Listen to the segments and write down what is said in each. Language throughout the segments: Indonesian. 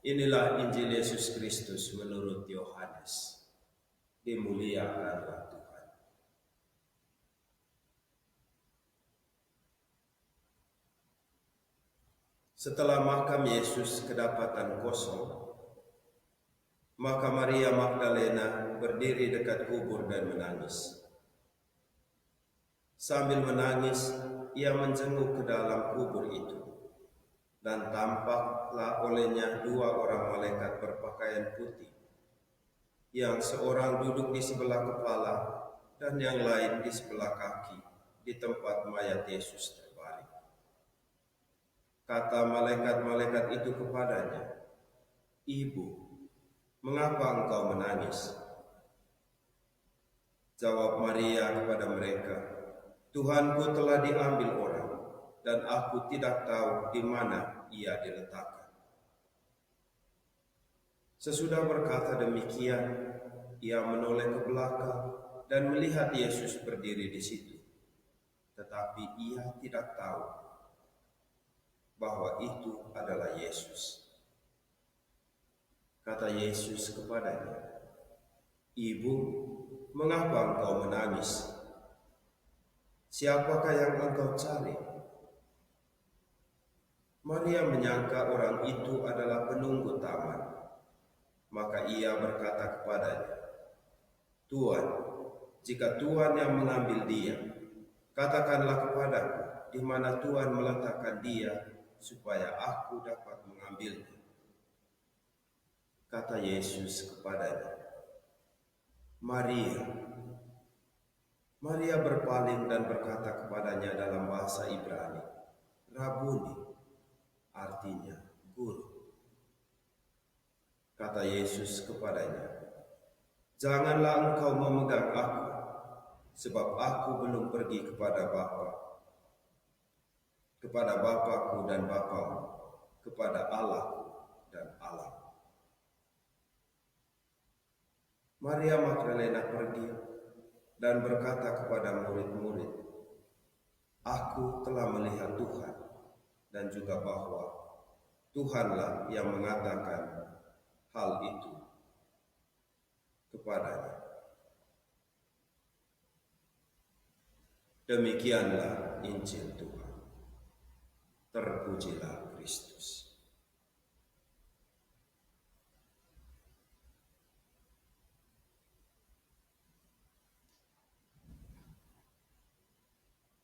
Inilah Injil Yesus Kristus menurut Yohanes. Dimuliakanlah Tuhan. Setelah makam Yesus kedapatan kosong, maka Maria Magdalena berdiri dekat kubur dan menangis. Sambil menangis, ia menjenguk ke dalam kubur itu, dan tampaklah olehnya dua orang malaikat berpakaian putih, yang seorang duduk di sebelah kepala dan yang lain di sebelah kaki di tempat mayat Yesus terbaring. Kata malaikat-malaikat itu kepadanya, "Ibu, mengapa engkau menangis?" Jawab Maria kepada mereka, "Tuhanku telah diambil orang, dan aku tidak tahu di mana ia diletakkan." Sesudah berkata demikian, ia menoleh ke belakang dan melihat Yesus berdiri di situ. Tetapi ia tidak tahu bahwa itu adalah Yesus. Kata Yesus kepadanya, "Ibu, mengapa engkau menangis? Siapakah yang engkau cari?" Maria menyangka orang itu adalah penunggu taman. Maka ia berkata kepadanya, "Tuan, jika Tuan yang mengambil dia, katakanlah kepadaku di mana Tuan meletakkan dia, supaya aku dapat mengambilnya." Kata Yesus kepadanya, "Maria." Maria berpaling dan berkata kepadanya dalam bahasa Ibrani, "Rabuni," artinya guru. Kata Yesus kepadanya, "Janganlah engkau memegang aku, sebab aku belum pergi kepada Bapa-Ku dan Bapamu, kepada Allah-Ku dan Allah." Maria Magdalena pergi dan berkata kepada murid-murid, "Aku telah melihat Tuhan, dan juga bahwa Tuhanlah yang mengatakan hal itu kepadanya." Demikianlah Injil Tuhan. Terpujilah Kristus.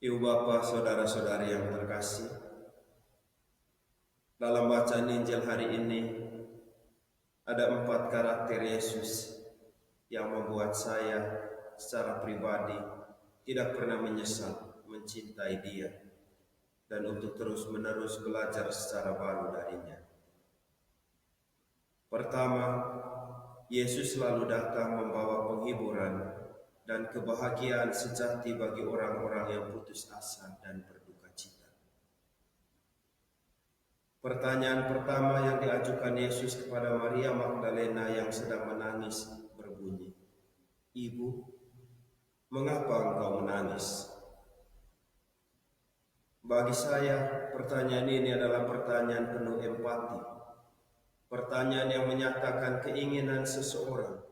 Ibu Bapa, saudara-saudari yang terkasih, dalam bacaan Injil hari ini ada 4 karakter Yesus yang membuat saya secara pribadi tidak pernah menyesal mencintai Dia dan untuk terus-menerus belajar secara baru darinya. Pertama, Yesus selalu datang membawa penghiburan dan kebahagiaan sejati bagi orang-orang yang putus asa dan berduka cita. Pertanyaan pertama yang diajukan Yesus kepada Maria Magdalena yang sedang menangis berbunyi, "Ibu, mengapa engkau menangis?" Bagi saya, pertanyaan ini adalah pertanyaan penuh empati. Pertanyaan yang menyatakan keinginan seseorang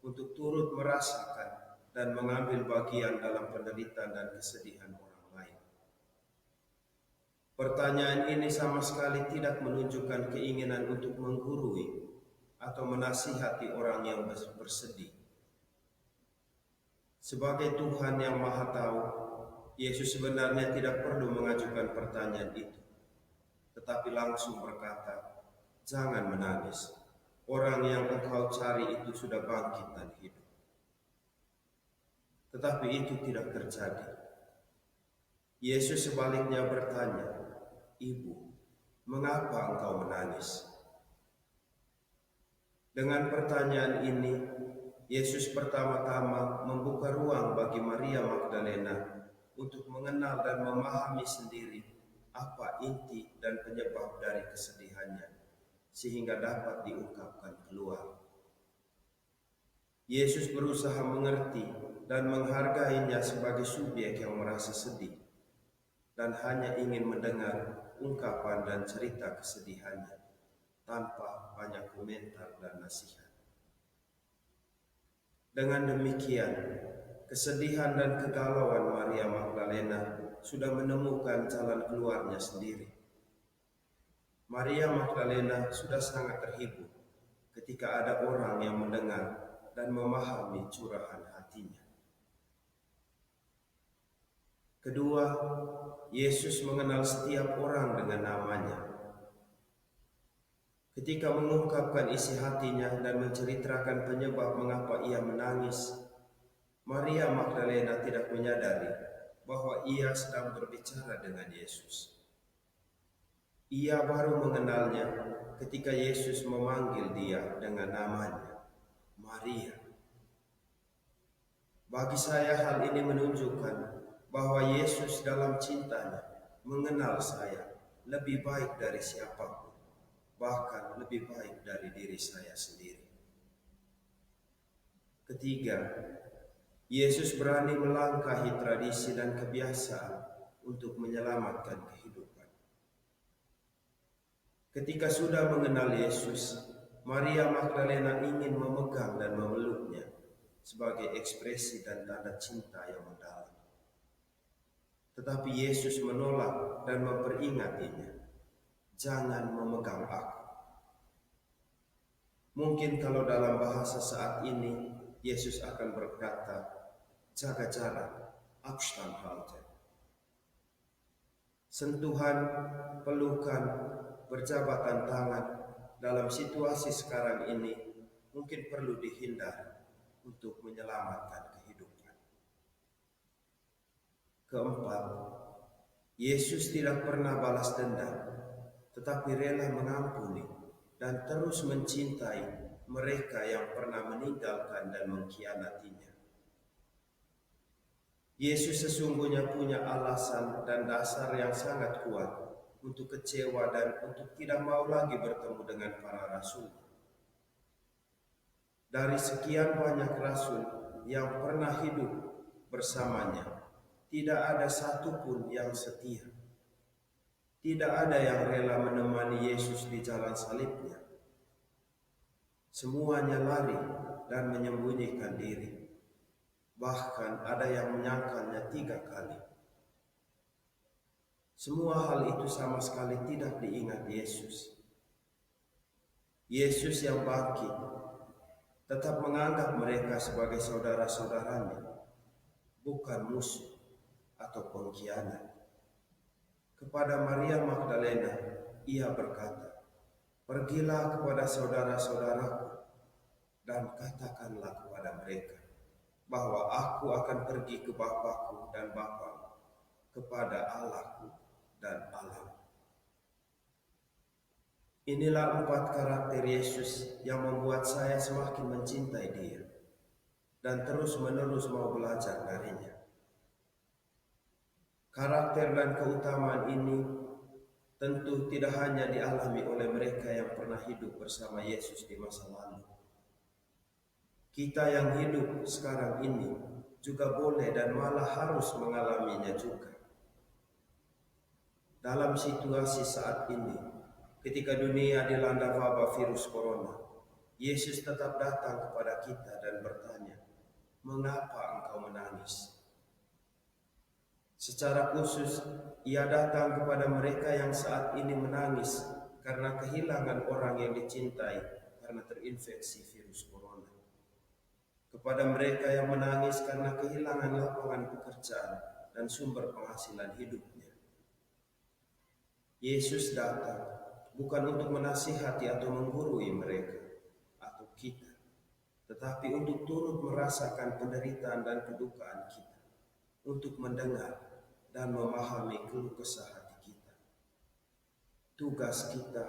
untuk turut merasakan dan mengambil bagian dalam penderitaan dan kesedihan orang lain. Pertanyaan ini sama sekali tidak menunjukkan keinginan untuk menggurui atau menasihati orang yang bersedih. Sebagai Tuhan yang Maha Tahu, Yesus sebenarnya tidak perlu mengajukan pertanyaan itu, tetapi langsung berkata, "Jangan menangis. Orang yang engkau cari itu sudah bangkit dan hidup." Tetapi itu tidak terjadi. Yesus sebaliknya bertanya, "Ibu, mengapa engkau menangis?" Dengan pertanyaan ini, Yesus pertama-tama membuka ruang bagi Maria Magdalena untuk mengenal dan memahami sendiri apa inti dan penyebab dari kesedihannya, sehingga dapat diungkapkan keluar. Yesus berusaha mengerti dan menghargainya sebagai subjek yang merasa sedih dan hanya ingin mendengar ungkapan dan cerita kesedihannya tanpa banyak komentar dan nasihat. Dengan demikian, kesedihan dan kegalauan Maria Magdalena sudah menemukan jalan keluarnya sendiri. Maria Magdalena sudah sangat terhibur ketika ada orang yang mendengar dan memahami curahan hatinya. Kedua, Yesus mengenal setiap orang dengan namanya. Ketika mengungkapkan isi hatinya dan menceritakan penyebab mengapa ia menangis, Maria Magdalena tidak menyadari bahwa ia sedang berbicara dengan Yesus. Ia baru mengenalnya ketika Yesus memanggil dia dengan namanya, Maria. Bagi saya hal ini menunjukkan bahwa Yesus dalam cintanya mengenal saya lebih baik dari siapapun, bahkan lebih baik dari diri saya sendiri. Ketiga, Yesus berani melangkahi tradisi dan kebiasaan untuk menyelamatkan kehidupan. Ketika sudah mengenal Yesus, Maria Magdalena ingin memegang dan memeluknya sebagai ekspresi dan tanda cinta yang mendalam. Tetapi Yesus menolak dan memperingatinya, "Jangan memegang aku." Mungkin kalau dalam bahasa saat ini, Yesus akan berkata, "Jaga jarak, Abstand halten." Sentuhan, pelukan, berjabatan tangan dalam situasi sekarang ini mungkin perlu dihindari untuk menyelamatkan kehidupan. Keempat, Yesus tidak pernah balas dendam, tetapi rela mengampuni dan terus mencintai mereka yang pernah meninggalkan dan mengkhianatinya. Yesus sesungguhnya punya alasan dan dasar yang sangat kuat untuk kecewa dan untuk tidak mau lagi bertemu dengan para rasul. Dari sekian banyak rasul yang pernah hidup bersamanya, tidak ada satupun yang setia. Tidak ada yang rela menemani Yesus di jalan salibnya. Semuanya lari dan menyembunyikan diri. Bahkan ada yang menyangkalnya 3 kali. Semua hal itu sama sekali tidak diingat Yesus. Yesus yang bangkit tetap menganggap mereka sebagai saudara-saudaranya, bukan musuh atau pengkhianat. Kepada Maria Magdalena, ia berkata, "Pergilah kepada saudara-saudaraku dan katakanlah kepada mereka bahwa aku akan pergi ke Bapakku dan Bapamu, kepada Allahku dan Allahmu." Inilah 4 karakter Yesus yang membuat saya semakin mencintai Dia dan terus-menerus mau belajar darinya. Karakter dan keutamaan ini tentu tidak hanya dialami oleh mereka yang pernah hidup bersama Yesus di masa lalu. Kita yang hidup sekarang ini juga boleh dan malah harus mengalaminya juga. Dalam situasi saat ini, ketika dunia dilanda wabah virus corona, Yesus tetap datang kepada kita dan bertanya, "Mengapa engkau menangis?" Secara khusus, ia datang kepada mereka yang saat ini menangis karena kehilangan orang yang dicintai karena terinfeksi virus corona. Kepada mereka yang menangis karena kehilangan lapangan pekerjaan dan sumber penghasilan hidupnya. Yesus datang bukan untuk menasihati atau menggurui mereka atau kita, tetapi untuk turut merasakan penderitaan dan kedukaan kita, untuk mendengar dan memahami keluh kesah hati kita. Tugas kita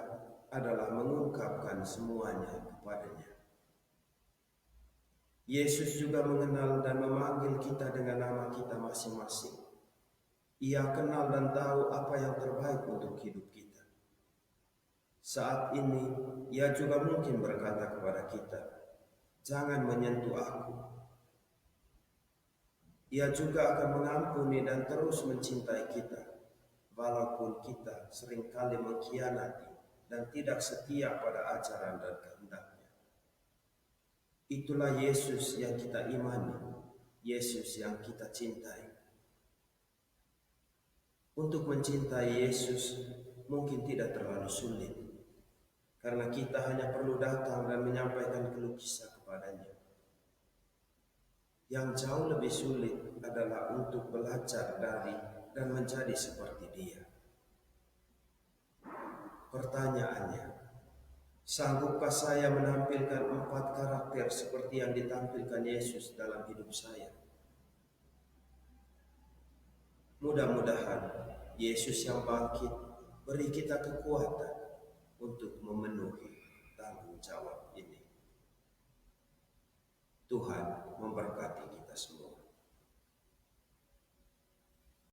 adalah mengungkapkan semuanya kepadanya. Yesus juga mengenal dan memanggil kita dengan nama kita masing-masing. Ia kenal dan tahu apa yang terbaik untuk hidup kita. Saat ini, ia juga mungkin berkata kepada kita, "Jangan menyentuh aku." Ia juga akan mengampuni dan terus mencintai kita, walaupun kita seringkali mengkhianati dan tidak setia pada ajaran dan kehendaknya. Itulah Yesus yang kita imani, Yesus yang kita cintai. Untuk mencintai Yesus mungkin tidak terlalu sulit, karena kita hanya perlu datang dan menyampaikan keluh kesah kepadanya. Yang jauh lebih sulit adalah untuk belajar dari dan menjadi seperti Dia. Pertanyaannya, sanggupkah saya menampilkan 4 karakter seperti yang ditampilkan Yesus dalam hidup saya? Mudah-mudahan Yesus yang bangkit beri kita kekuatan untuk memenuhi tanggung jawab ini. Tuhan memberkati kita semua.